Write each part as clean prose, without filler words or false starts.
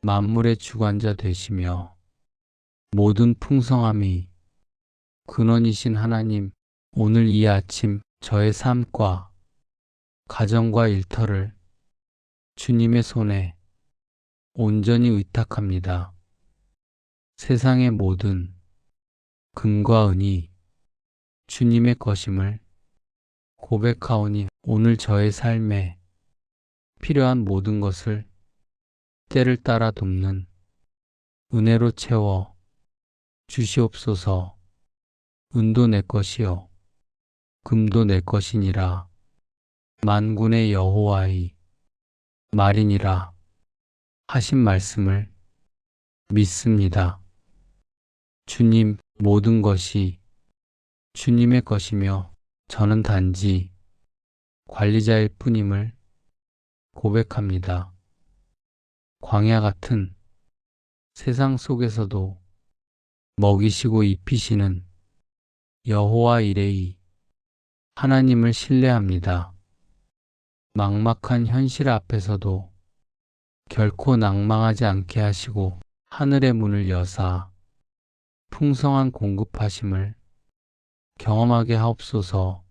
만물의 주관자 되시며 모든 풍성함이 근원이신 하나님, 오늘 이 아침 저의 삶과 가정과 일터를 주님의 손에 온전히 의탁합니다. 세상의 모든 금과 은이 주님의 것임을 고백하오니 오늘 저의 삶에 필요한 모든 것을 때를 따라 돕는 은혜로 채워 주시옵소서. 은도 내 것이요 금도 내 것이니라. 만군의 여호와의 말이니라 하신 말씀을 믿습니다. 주님, 모든 것이 주님의 것이며 저는 단지 관리자일 뿐임을 고백합니다. 광야 같은 세상 속에서도 먹이시고 입히시는 여호와 이레이 하나님을 신뢰합니다. 막막한 현실 앞에서도 결코 낭망하지 않게 하시고 하늘의 문을 여사 풍성한 공급하심을 경험하게 하옵소서.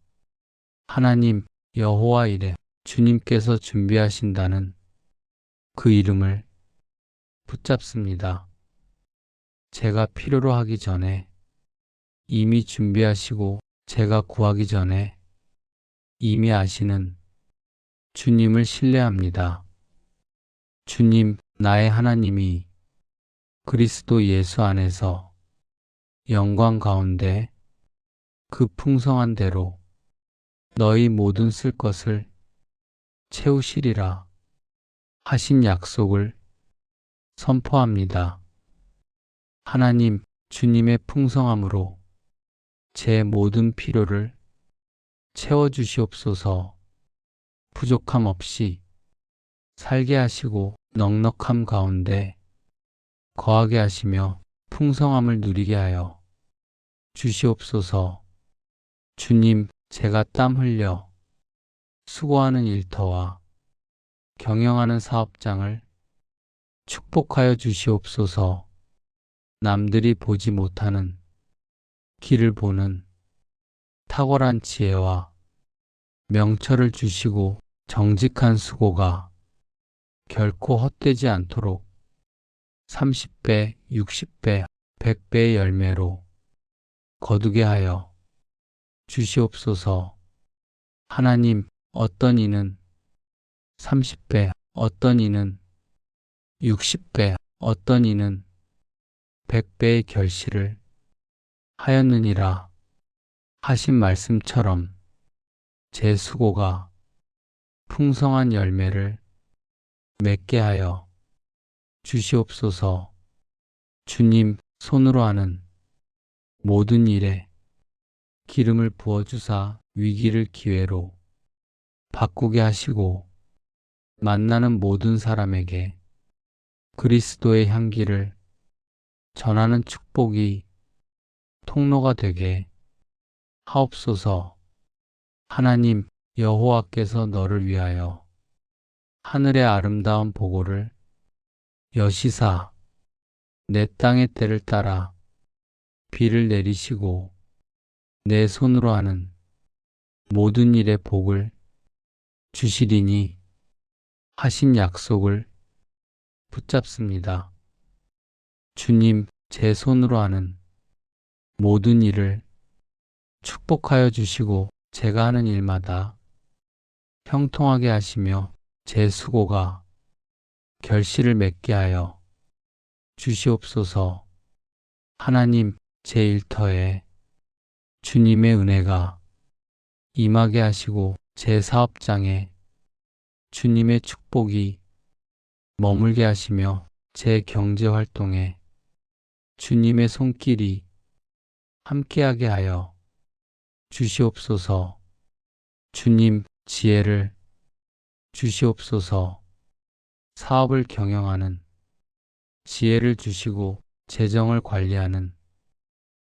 하나님 여호와 이레 주님께서 준비하신다는 그 이름을 붙잡습니다. 제가 필요로 하기 전에 이미 준비하시고 제가 구하기 전에 이미 아시는 주님을 신뢰합니다. 주님, 나의 하나님이 그리스도 예수 안에서 영광 가운데 그 풍성한 대로 너희 모든 쓸 것을 채우시리라 하신 약속을 선포합니다. 하나님, 주님의 풍성함으로 제 모든 필요를 채워주시옵소서. 부족함 없이 살게 하시고 넉넉함 가운데 거하게 하시며 풍성함을 누리게 하여 주시옵소서. 주님, 제가 땀 흘려 수고하는 일터와 경영하는 사업장을 축복하여 주시옵소서. 남들이 보지 못하는 길을 보는 탁월한 지혜와 명철을 주시고 정직한 수고가 결코 헛되지 않도록 30배, 60배, 100배의 열매로 거두게 하여 주시옵소서. 하나님, 어떤 이는 30배, 어떤 이는 60배, 어떤 이는 100배의 결실을 하였느니라 하신 말씀처럼 제 수고가 풍성한 열매를 맺게 하여 주시옵소서. 주님, 손으로 하는 모든 일에 기름을 부어주사 위기를 기회로 바꾸게 하시고 만나는 모든 사람에게 그리스도의 향기를 전하는 축복이 통로가 되게 하옵소서. 하나님, 여호와께서 너를 위하여 하늘의 아름다운 보고를 여시사 내 땅의 때를 따라 비를 내리시고 내 손으로 하는 모든 일에 복을 주시리니 하신 약속을 붙잡습니다. 주님, 제 손으로 하는 모든 일을 축복하여 주시고 제가 하는 일마다 형통하게 하시며 제 수고가 결실을 맺게 하여 주시옵소서. 하나님, 제 일터에 주님의 은혜가 임하게 하시고 제 사업장에 주님의 축복이 머물게 하시며 제 경제활동에 주님의 손길이 함께하게 하여 주시옵소서. 주님, 지혜를 주시옵소서. 사업을 경영하는 지혜를 주시고 재정을 관리하는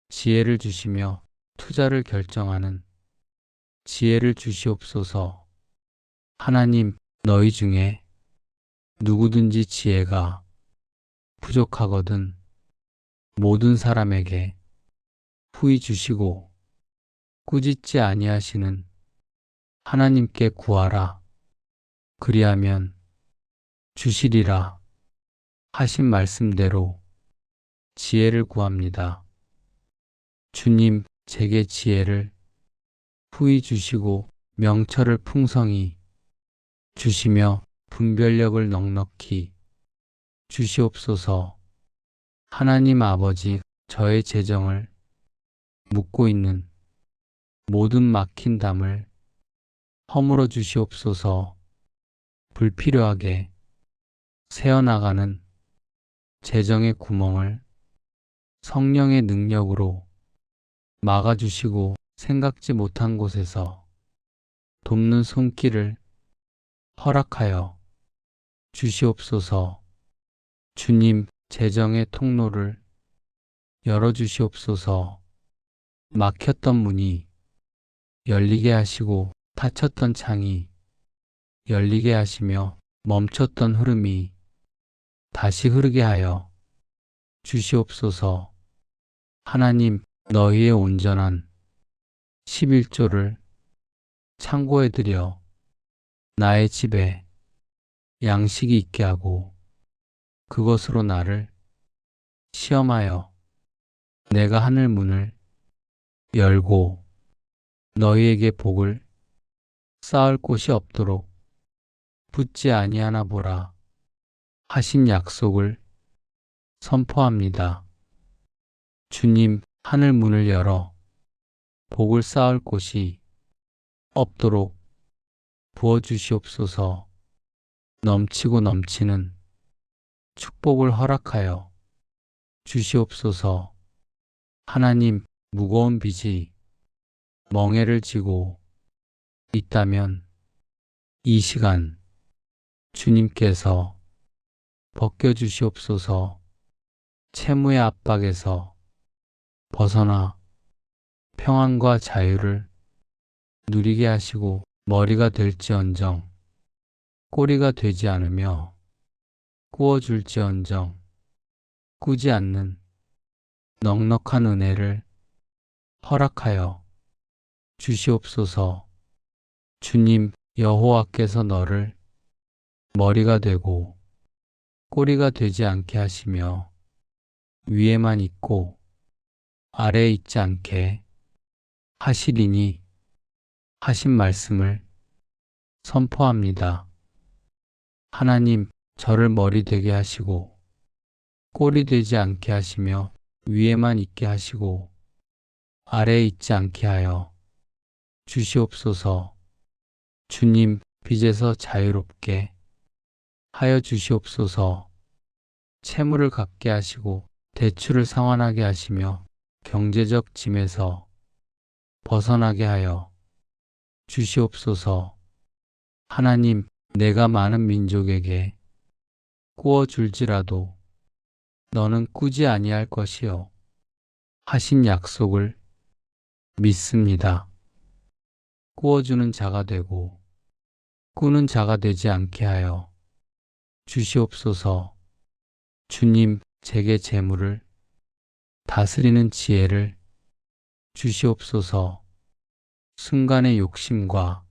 지혜를 주시며 투자를 결정하는 지혜를 주시옵소서. 하나님, 너희 중에 누구든지 지혜가 부족하거든 모든 사람에게 후히 주시고 꾸짖지 아니하시는 하나님께 구하라. 그리하면 주시리라 하신 말씀대로 지혜를 구합니다. 주님, 제게 지혜를 후히 주시고 명철을 풍성히 주시며 분별력을 넉넉히 주시옵소서. 하나님 아버지, 저의 재정을 묻고 있는 모든 막힌 담을 허물어 주시옵소서. 불필요하게 새어나가는 재정의 구멍을 성령의 능력으로 막아주시고 생각지 못한 곳에서 돕는 손길을 허락하여 주시옵소서. 주님, 재정의 통로를 열어주시옵소서. 막혔던 문이 열리게 하시고 닫혔던 창이 열리게 하시며 멈췄던 흐름이 다시 흐르게 하여 주시옵소서. 하나님, 너희의 온전한 11조를 창고에 들여 나의 집에 양식이 있게 하고 그것으로 나를 시험하여 내가 하늘 문을 열고 너희에게 복을 쌓을 곳이 없도록 붙지 아니하나 보라 하신 약속을 선포합니다. 주님, 하늘 문을 열어 복을 쌓을 곳이 없도록 부어주시옵소서. 넘치고 넘치는 축복을 허락하여 주시옵소서. 하나님, 무거운 빚이 멍에를 지고 있다면 이 시간 주님께서 벗겨주시옵소서. 채무의 압박에서 벗어나 평안과 자유를 누리게 하시고 머리가 될지언정 꼬리가 되지 않으며 꾸어줄지언정 꾸지 않는 넉넉한 은혜를 허락하여 주시옵소서. 주님, 여호와께서 너를 머리가 되고 꼬리가 되지 않게 하시며 위에만 있고 아래에 있지 않게 하시리니 하신 말씀을 선포합니다. 하나님, 저를 머리 되게 하시고 꼬리 되지 않게 하시며 위에만 있게 하시고 아래에 있지 않게 하여 주시옵소서. 주님, 빚에서 자유롭게 하여 주시옵소서. 채무를 갚게 하시고 대출을 상환하게 하시며 경제적 짐에서 벗어나게 하여 주시옵소서. 하나님, 내가 많은 민족에게 꾸어 줄지라도 너는 꾸지 아니할 것이요 하신 약속을 믿습니다. 꾸어주는 자가 되고 꾸는 자가 되지 않게 하여 주시옵소서. 주님, 제게 재물을 다스리는 지혜를 주시옵소서. 순간의 욕심과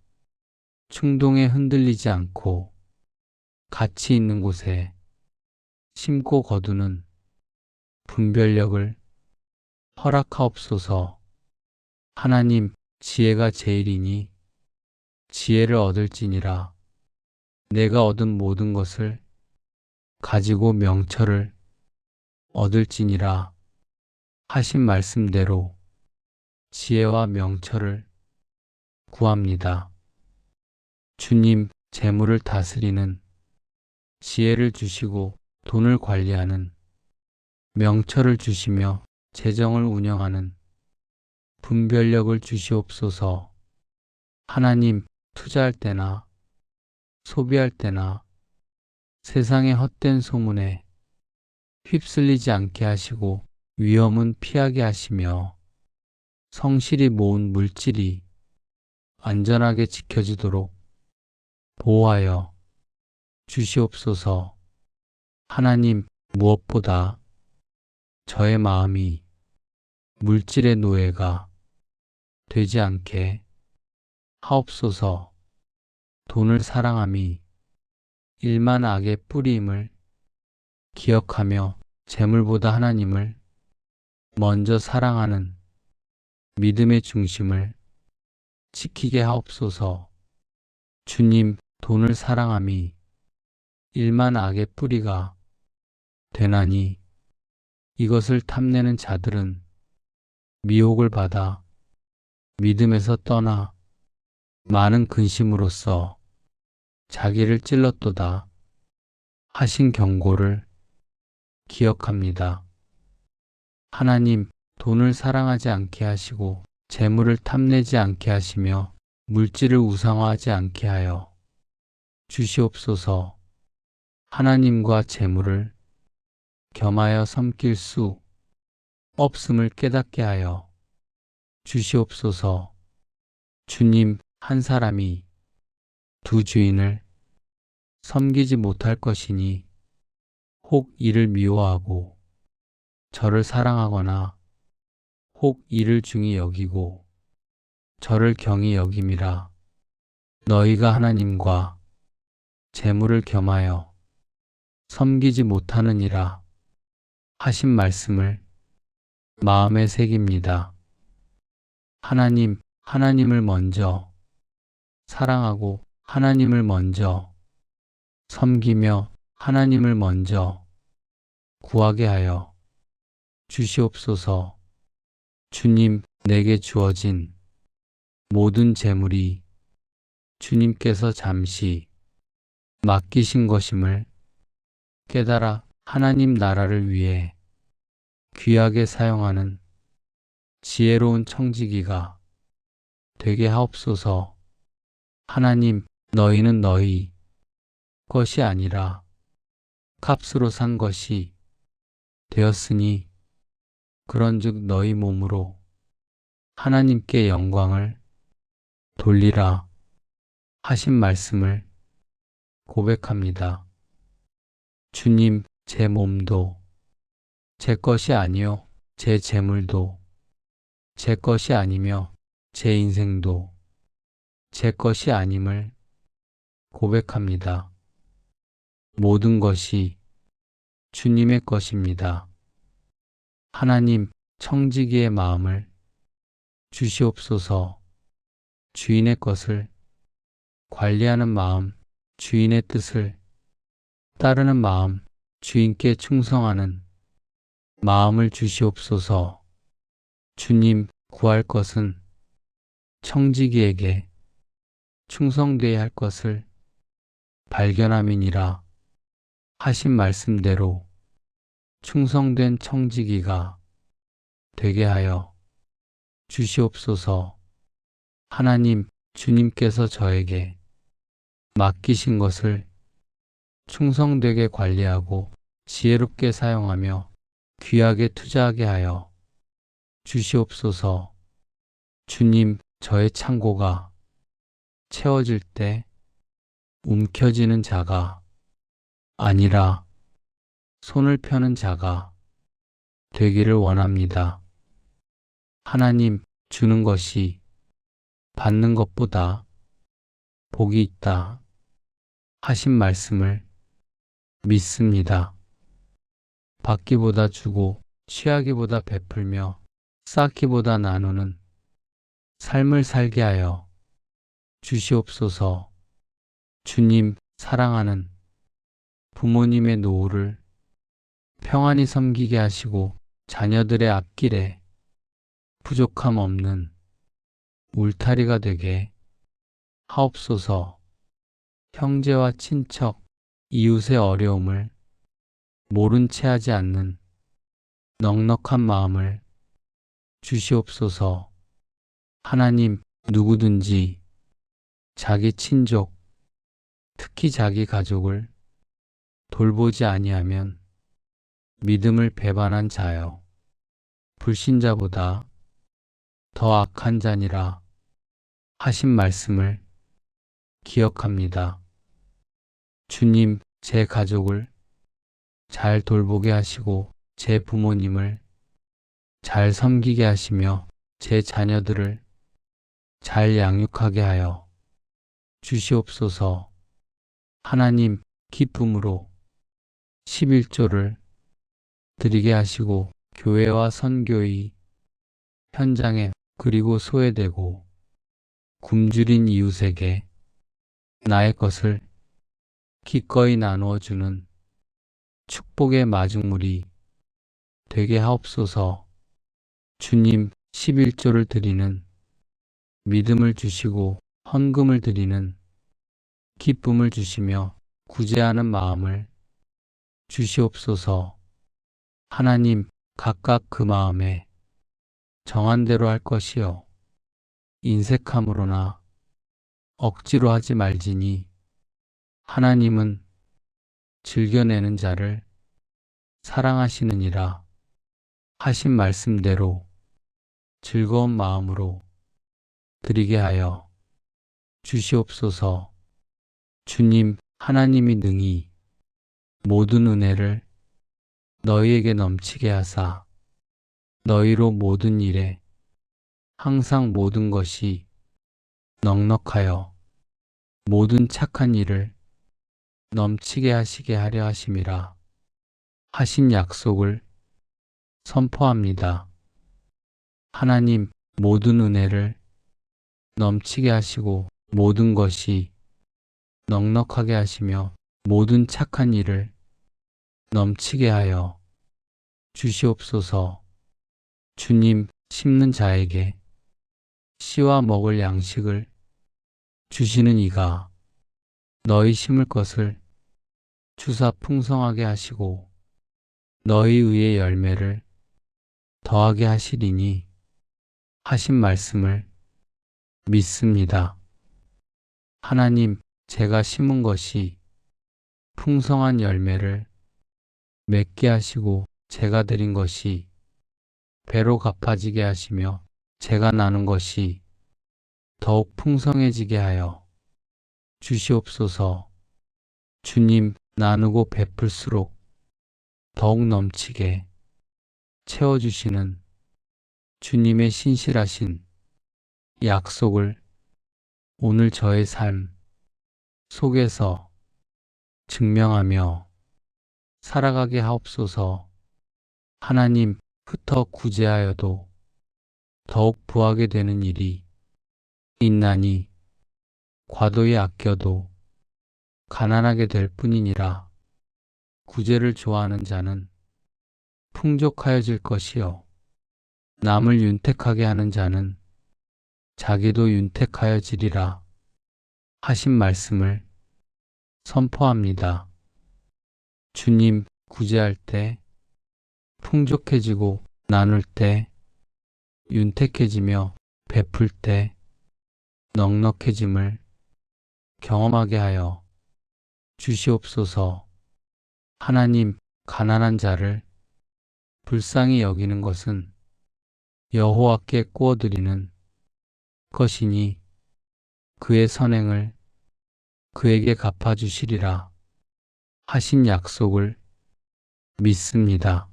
충동에 흔들리지 않고 가치 있는 곳에 심고 거두는 분별력을 허락하옵소서. 하나님, 지혜가 제일이니 지혜를 얻을지니라. 내가 얻은 모든 것을 가지고 명철을 얻을지니라 하신 말씀대로 지혜와 명철을 구합니다. 주님, 재물을 다스리는 지혜를 주시고 돈을 관리하는 명철을 주시며 재정을 운영하는 분별력을 주시옵소서. 하나님, 투자할 때나 소비할 때나 세상의 헛된 소문에 휩쓸리지 않게 하시고 위험은 피하게 하시며 성실히 모은 물질이 안전하게 지켜지도록 보호하여 주시옵소서. 하나님, 무엇보다 저의 마음이 물질의 노예가 되지 않게 하옵소서. 돈을 사랑함이 일만 악의 뿌리임을 기억하며 재물보다 하나님을 먼저 사랑하는 믿음의 중심을 지키게 하옵소서. 주님, 돈을 사랑함이 일만 악의 뿌리가 되나니 이것을 탐내는 자들은 미혹을 받아 믿음에서 떠나 많은 근심으로써 자기를 찔렀도다 하신 경고를 기억합니다. 하나님, 돈을 사랑하지 않게 하시고 재물을 탐내지 않게 하시며 물질을 우상화하지 않게 하여 주시옵소서. 하나님과 재물을 겸하여 섬길 수 없음을 깨닫게 하여 주시옵소서. 주님, 한 사람이 두 주인을 섬기지 못할 것이니 혹 이를 미워하고 저를 사랑하거나 혹 이를 중히 여기고 저를 경히 여김이라. 너희가 하나님과 재물을 겸하여 섬기지 못하느니라 하신 말씀을 마음에 새깁니다. 하나님, 하나님을 먼저 사랑하고 하나님을 먼저 섬기며 하나님을 먼저 구하게 하여 주시옵소서. 주님, 내게 주어진 모든 재물이 주님께서 잠시 맡기신 것임을 깨달아 하나님 나라를 위해 귀하게 사용하는 지혜로운 청지기가 되게 하옵소서. 하나님, 너희는 너희 것이 아니라 값으로 산 것이 되었으니 그런즉 너희 몸으로 하나님께 영광을 돌리라 하신 말씀을 고백합니다. 주님, 제 몸도 제 것이 아니요 제 재물도 제 것이 아니며 제 인생도 제 것이 아님을 고백합니다. 모든 것이 주님의 것입니다. 하나님, 청지기의 마음을 주시옵소서. 주인의 것을 관리하는 마음, 주인의 뜻을 따르는 마음, 주인께 충성하는 마음을 주시옵소서. 주님, 구할 것은 청지기에게 충성되어야 할 것을 발견함이니라 하신 말씀대로 충성된 청지기가 되게 하여 주시옵소서. 하나님, 주님께서 저에게 맡기신 것을 충성되게 관리하고 지혜롭게 사용하며 귀하게 투자하게 하여 주시옵소서. 주님, 저의 창고가 채워질 때 움켜쥐는 자가 아니라 손을 펴는 자가 되기를 원합니다. 하나님, 주는 것이 받는 것보다 복이 있다 하신 말씀을 믿습니다. 받기보다 주고 취하기보다 베풀며 쌓기보다 나누는 삶을 살게 하여 주시옵소서. 주님, 사랑하는 부모님의 노후를 평안히 섬기게 하시고 자녀들의 앞길에 부족함 없는 울타리가 되게 하옵소서. 형제와 친척, 이웃의 어려움을 모른 채 하지 않는 넉넉한 마음을 주시옵소서. 하나님, 누구든지 자기 친족, 특히 자기 가족을 돌보지 아니하면 믿음을 배반한 자여 불신자보다 더 악한 자니라 하신 말씀을 기억합니다. 주님, 제 가족을 잘 돌보게 하시고 제 부모님을 잘 섬기게 하시며 제 자녀들을 잘 양육하게 하여 주시옵소서. 하나님, 기쁨으로 11조를 드리게 하시고 교회와 선교의 현장에 그리고 소외되고 굶주린 이웃에게 나의 것을 기꺼이 나누어 주는 축복의 마중물이 되게 하옵소서. 주님, 11조를 드리는 믿음을 주시고 헌금을 드리는 기쁨을 주시며 구제하는 마음을 주시옵소서. 하나님, 각각 그 마음에 정한 대로 할 것이요 인색함으로나 억지로 하지 말지니 하나님은 즐겨내는 자를 사랑하시느니라 하신 말씀대로 즐거운 마음으로 드리게 하여 주시옵소서. 주님, 하나님이 능히 모든 은혜를 너희에게 넘치게 하사 너희로 모든 일에 항상 모든 것이 넉넉하여 모든 착한 일을 넘치게 하시게 하려 하심이라 하신 약속을 선포합니다. 하나님, 모든 은혜를 넘치게 하시고 모든 것이 넉넉하게 하시며 모든 착한 일을 넘치게 하여 주시옵소서. 주님, 심는 자에게 씨와 먹을 양식을 주시는 이가 너희 심을 것을 주사 풍성하게 하시고 너희 의의 열매를 더하게 하시리니 하신 말씀을 믿습니다. 하나님, 제가 심은 것이 풍성한 열매를 맺게 하시고 제가 드린 것이 배로 갚아지게 하시며 제가 나눈 것이 더욱 풍성해지게 하여 주시옵소서. 주님, 나누고 베풀수록 더욱 넘치게 채워주시는 주님의 신실하신 약속을 오늘 저의 삶 속에서 증명하며 살아가게 하옵소서. 하나님, 흩어 구제하여도 더욱 부하게 되는 일이 있나니 과도히 아껴도 가난하게 될 뿐이니라. 구제를 좋아하는 자는 풍족하여질 것이요 남을 윤택하게 하는 자는 자기도 윤택하여지리라 하신 말씀을 선포합니다. 주님, 구제할 때 풍족해지고 나눌 때 윤택해지며 베풀 때 넉넉해짐을 경험하게 하여 주시옵소서. 하나님, 가난한 자를 불쌍히 여기는 것은 여호와께 꾸어드리는 것이니 그의 선행을 그에게 갚아주시리라 하신 약속을 믿습니다.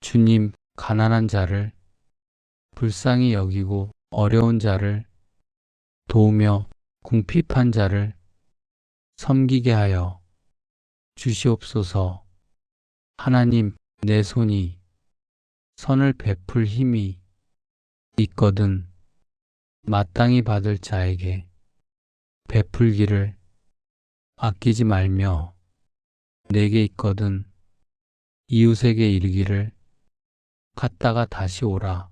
주님, 가난한 자를 불쌍히 여기고 어려운 자를 도우며 궁핍한 자를 섬기게 하여 주시옵소서. 하나님, 내 손이 선을 베풀 힘이 있거든 마땅히 받을 자에게 베풀기를 아끼지 말며 내게 있거든 이웃에게 이르기를 갔다가 다시 오라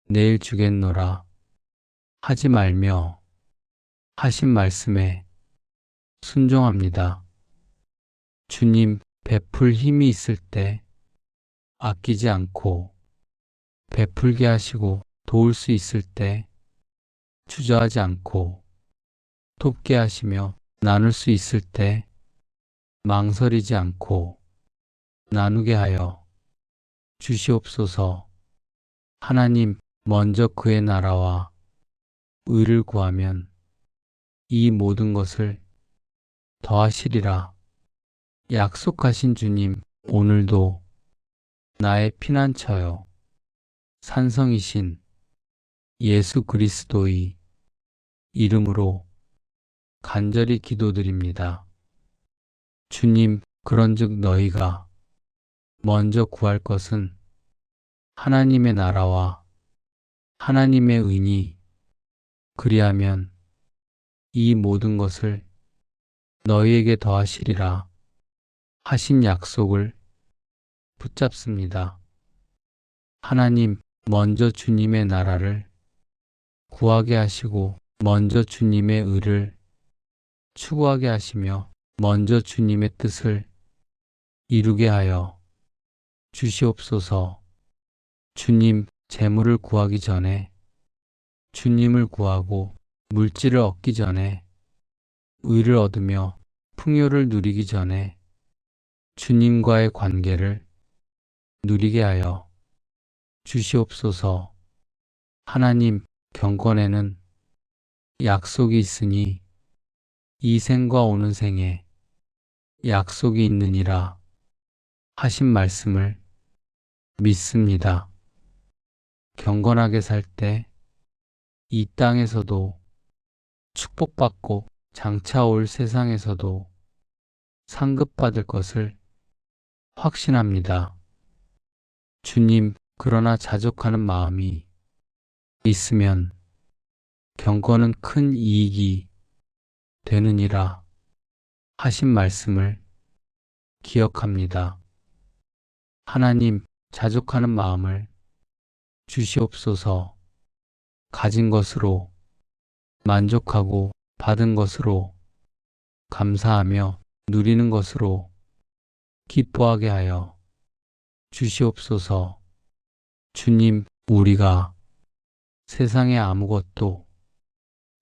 내일 주겠노라 하지 말며 하신 말씀에 순종합니다. 주님, 베풀 힘이 있을 때 아끼지 않고 베풀게 하시고 도울 수 있을 때 주저하지 않고 돕게 하시며 나눌 수 있을 때 망설이지 않고 나누게 하여 주시옵소서. 하나님, 먼저 그의 나라와 의를 구하면 이 모든 것을 더하시리라 약속하신 주님, 오늘도 나의 피난처요. 산성이신 예수 그리스도의 이름으로 간절히 기도드립니다. 주님, 그런즉 너희가 먼저 구할 것은 하나님의 나라와 하나님의 의니, 그리하면 이 모든 것을 너희에게 더하시리라 하신 약속을 붙잡습니다. 하나님, 먼저 주님의 나라를 구하게 하시고 먼저 주님의 의를 추구하게 하시며 먼저 주님의 뜻을 이루게 하여 주시옵소서. 주님, 재물을 구하기 전에 주님을 구하고 물질을 얻기 전에 의를 얻으며 풍요를 누리기 전에 주님과의 관계를 누리게 하여 주시옵소서. 하나님, 경건에는 약속이 있으니 이 생과 오는 생에 약속이 있느니라 하신 말씀을 믿습니다. 경건하게 살 때 이 땅에서도 축복받고 장차 올 세상에서도 상급받을 것을 확신합니다. 주님, 그러나 자족하는 마음이 있으면 경건은 큰 이익이 되느니라 하신 말씀을 기억합니다. 하나님, 자족하는 마음을 주시옵소서. 가진 것으로 만족하고 받은 것으로 감사하며 누리는 것으로 기뻐하게 하여 주시옵소서. 주님, 우리가 세상에 아무것도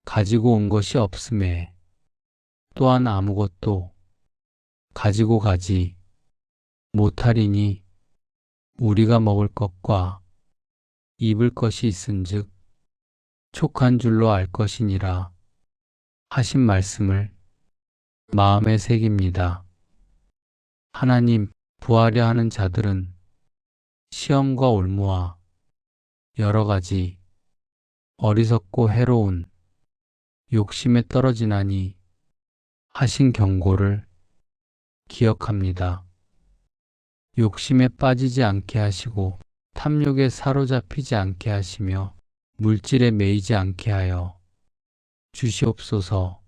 가지고 온 것이 없음에 또한 아무것도 가지고 가지 못하리니 우리가 먹을 것과 입을 것이 있은즉 촉한 줄로 알 것이니라 하신 말씀을 마음에 새깁니다. 하나님, 부하려 하는 자들은 시험과 올무와 여러 가지 어리석고 해로운 욕심에 떨어지나니 하신 경고를 기억합니다. 욕심에 빠지지 않게 하시고 탐욕에 사로잡히지 않게 하시며 물질에 매이지 않게 하여 주시옵소서.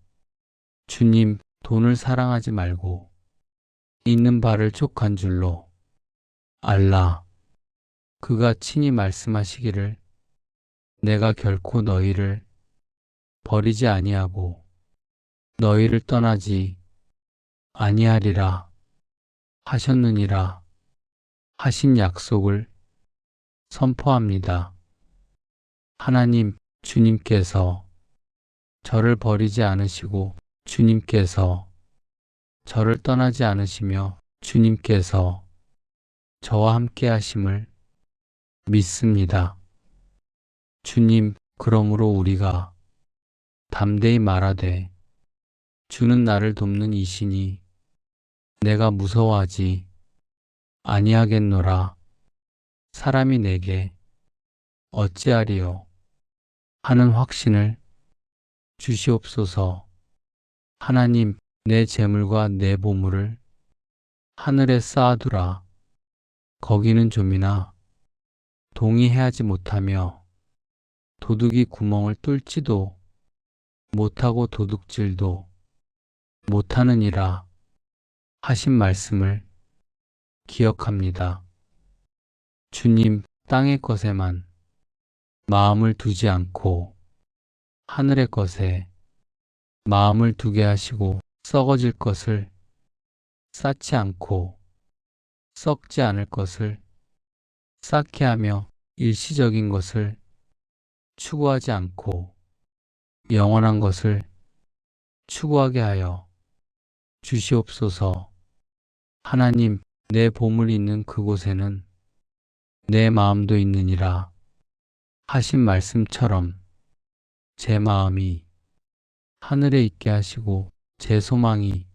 주님, 돈을 사랑하지 말고 있는 바를 족한 줄로 알라. 그가 친히 말씀하시기를 내가 결코 너희를 버리지 아니하고 너희를 떠나지 아니하리라 하셨느니라 하신 약속을 선포합니다. 하나님, 주님께서 저를 버리지 않으시고 주님께서 저를 떠나지 않으시며 주님께서 저와 함께 하심을 믿습니다. 주님, 그러므로 우리가 담대히 말하되 주는 나를 돕는 이시니 내가 무서워하지 아니하겠노라. 사람이 내게 어찌하리요 하는 확신을 주시옵소서. 하나님, 내 재물과 내 보물을 하늘에 쌓아두라. 거기는 좀이나 동이 해하지 못하며 도둑이 구멍을 뚫지도 못하고 도둑질도 못하느니라 하신 말씀을 기억합니다. 주님, 땅의 것에만 마음을 두지 않고 하늘의 것에 마음을 두게 하시고 썩어질 것을 쌓지 않고 썩지 않을 것을 쌓게 하며 일시적인 것을 추구하지 않고 영원한 것을 추구하게 하여 주시옵소서. 하나님, 내 보물이 있는 그곳에는 내 마음도 있느니라 하신 말씀처럼 제 마음이 하늘에 있게 하시고 제 소망이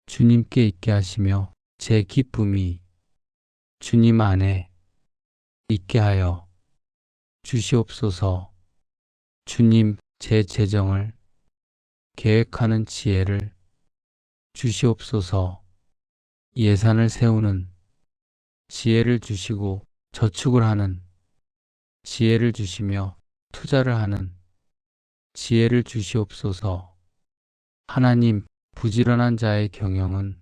주님께 있게 하시며 제 기쁨이 주님 안에 있게 하여 주시옵소서. 주님, 제 재정을 계획하는 지혜를 주시옵소서. 예산을 세우는 지혜를 주시고 저축을 하는 지혜를 주시며 투자를 하는 지혜를 주시옵소서. 하나님, 부지런한 자의 경영은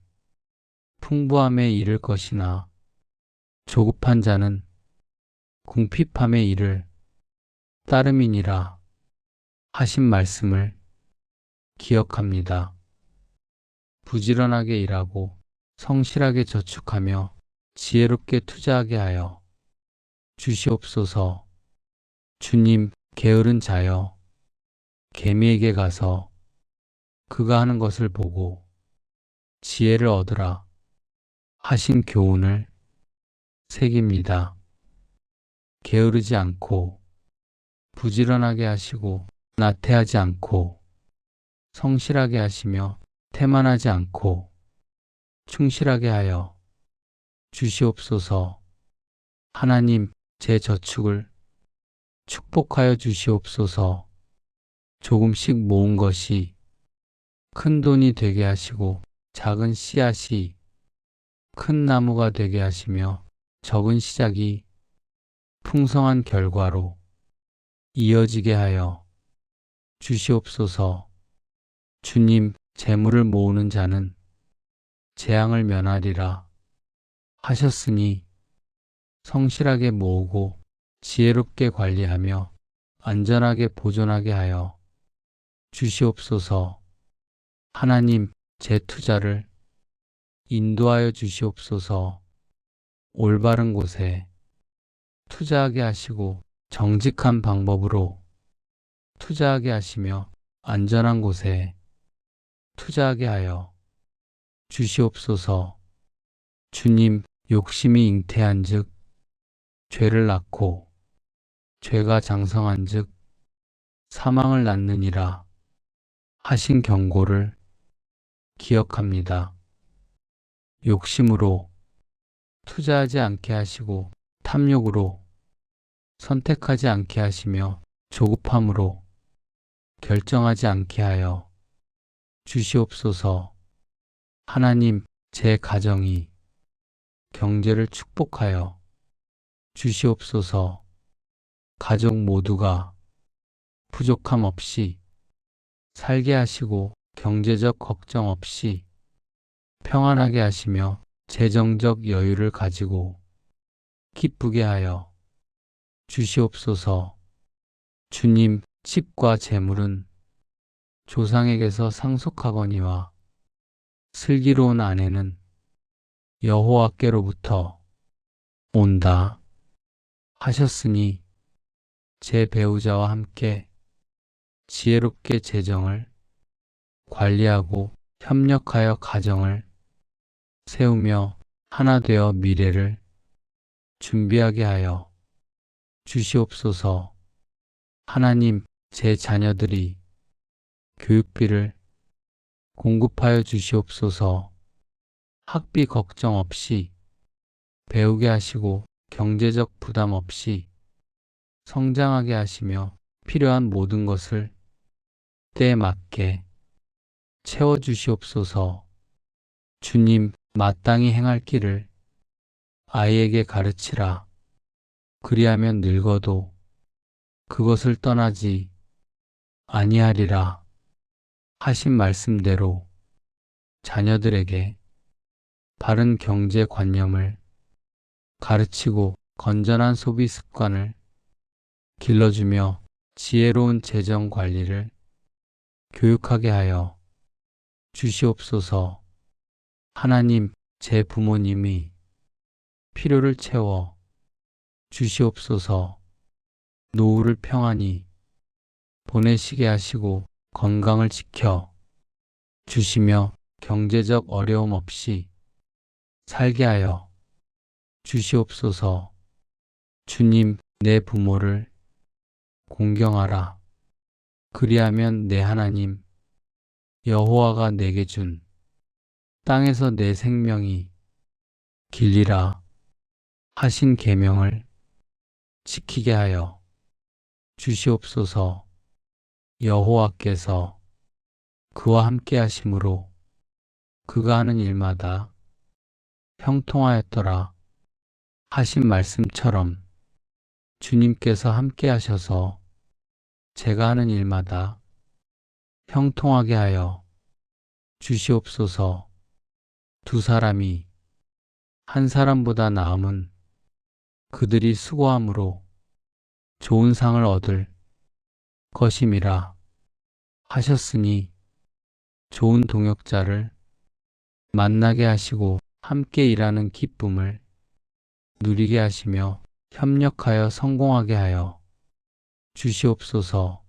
풍부함에 이를 것이나 조급한 자는 궁핍함에 이를 따름이니라 하신 말씀을 기억합니다. 부지런하게 일하고 성실하게 저축하며 지혜롭게 투자하게 하여 주시옵소서. 주님, 게으른 자여 개미에게 가서 그가 하는 것을 보고 지혜를 얻으라 하신 교훈을 새깁니다. 게으르지 않고 부지런하게 하시고 나태하지 않고 성실하게 하시며 태만하지 않고 충실하게 하여 주시옵소서. 하나님, 제 저축을 축복하여 주시옵소서. 조금씩 모은 것이 큰 돈이 되게 하시고 작은 씨앗이 큰 나무가 되게 하시며 적은 시작이 풍성한 결과로 이어지게 하여 주시옵소서. 주님, 재물을 모으는 자는 재앙을 면하리라 하셨으니 성실하게 모으고 지혜롭게 관리하며 안전하게 보존하게 하여 주시옵소서. 하나님, 제 투자를 인도하여 주시옵소서. 올바른 곳에 투자하게 하시고 정직한 방법으로 투자하게 하시며 안전한 곳에 투자하게 하여 주시옵소서. 주님, 욕심이 잉태한 즉 죄를 낳고 죄가 장성한 즉 사망을 낳느니라 하신 경고를 기억합니다. 욕심으로 투자하지 않게 하시고 탐욕으로 선택하지 않게 하시며 조급함으로 결정하지 않게 하여 주시옵소서. 하나님, 제 가정이 경제를 축복하여 주시옵소서. 가족 모두가 부족함 없이 살게 하시고 경제적 걱정 없이 평안하게 하시며 재정적 여유를 가지고 기쁘게 하여 주시옵소서. 주님, 집과 재물은 조상에게서 상속하거니와 슬기로운 아내는 여호와께로부터 온다 하셨으니 제 배우자와 함께 지혜롭게 재정을 관리하고 협력하여 가정을 세우며 하나 되어 미래를 준비하게 하여 주시옵소서. 하나님, 제 자녀들이 교육비를 공급하여 주시옵소서. 학비 걱정 없이 배우게 하시고 경제적 부담 없이 성장하게 하시며 필요한 모든 것을 때에 맞게 채워주시옵소서. 주님, 마땅히 행할 길을 아이에게 가르치라. 그리하면 늙어도 그것을 떠나지 아니하리라 하신 말씀대로 자녀들에게 바른 경제관념을 가르치고 건전한 소비 습관을 길러주며 지혜로운 재정 관리를 교육하게 하여 주시옵소서. 하나님, 제 부모님이 필요를 채워 주시옵소서. 노후를 평안히 보내시게 하시고 건강을 지켜 주시며 경제적 어려움 없이 살게 하여 주시옵소서. 주님, 내 부모를 공경하라. 그리하면 내 하나님 여호와가 내게 준 땅에서 내 생명이 길리라 하신 계명을 지키게 하여 주시옵소서. 여호와께서 그와 함께 하심으로 그가 하는 일마다 형통하였더라 하신 말씀처럼 주님께서 함께 하셔서 제가 하는 일마다 형통하게 하여 주시옵소서. 두 사람이 한 사람보다 나음은 그들이 수고함으로 좋은 상을 얻을 것임이라 하셨으니 좋은 동역자를 만나게 하시고 함께 일하는 기쁨을 누리게 하시며 협력하여 성공하게 하여 주시옵소서.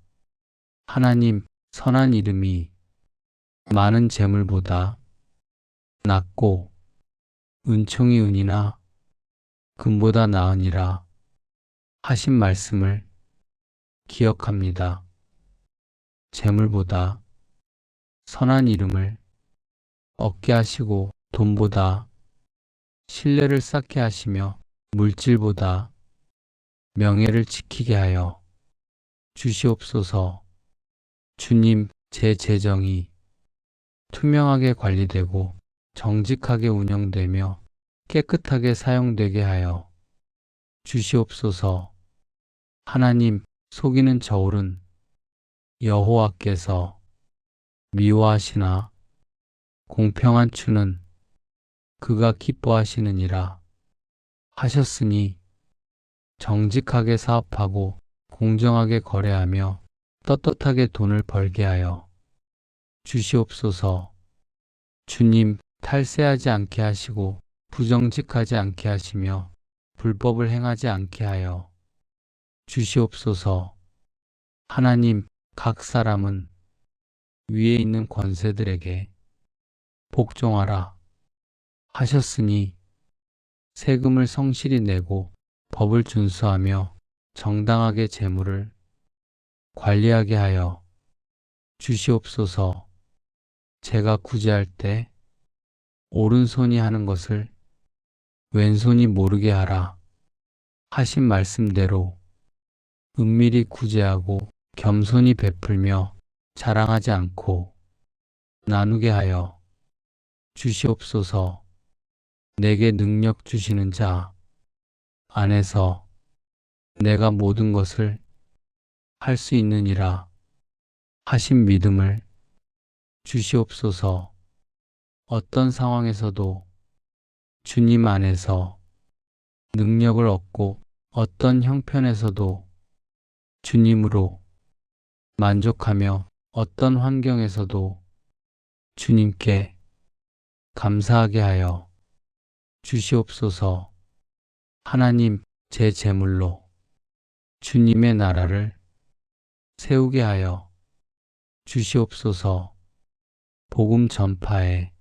하나님, 선한 이름이 많은 재물보다 낫고 은총이 은이나 금보다 나으니라 하신 말씀을 기억합니다. 재물보다 선한 이름을 얻게 하시고 돈보다 신뢰를 쌓게 하시며 물질보다 명예를 지키게 하여 주시옵소서. 주님, 제 재정이 투명하게 관리되고 정직하게 운영되며 깨끗하게 사용되게 하여 주시옵소서. 하나님, 속이는 저울은 여호와께서 미워하시나 공평한 추는 그가 기뻐하시느니라 하셨으니 정직하게 사업하고 공정하게 거래하며 떳떳하게 돈을 벌게 하여 주시옵소서. 주님, 탈세하지 않게 하시고 부정직하지 않게 하시며 불법을 행하지 않게 하여 주시옵소서. 하나님, 각 사람은 위에 있는 권세들에게 복종하라 하셨으니 세금을 성실히 내고 법을 준수하며 정당하게 재물을 관리하게 하여 주시옵소서. 제가 구제할 때 오른손이 하는 것을 왼손이 모르게 하라 하신 말씀대로 은밀히 구제하고 겸손히 베풀며 자랑하지 않고 나누게 하여 주시옵소서. 내게 능력 주시는 자 안에서 내가 모든 것을 할 수 있느니라 하신 믿음을 주시옵소서. 어떤 상황에서도 주님 안에서 능력을 얻고 어떤 형편에서도 주님으로 만족하며 어떤 환경에서도 주님께 감사하게 하여 주시옵소서. 하나님, 제 재물로 주님의 나라를 세우게 하여 주시옵소서. 복음 전파에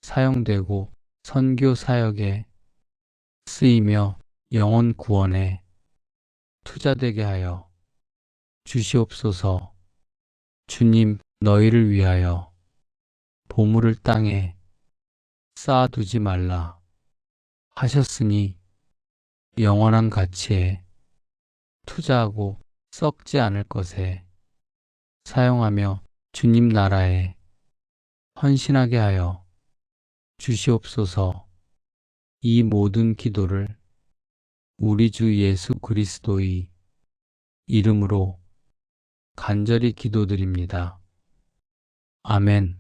사용되고 선교 사역에 쓰이며 영혼 구원에 투자되게 하여 주시옵소서. 주님, 너희를 위하여 보물을 땅에 쌓아두지 말라 하셨으니 영원한 가치에 투자하고 썩지 않을 것에 사용하며 주님 나라에 헌신하게 하여 주시옵소서. 이 모든 기도를 우리 주 예수 그리스도의 이름으로 간절히 기도드립니다. 아멘.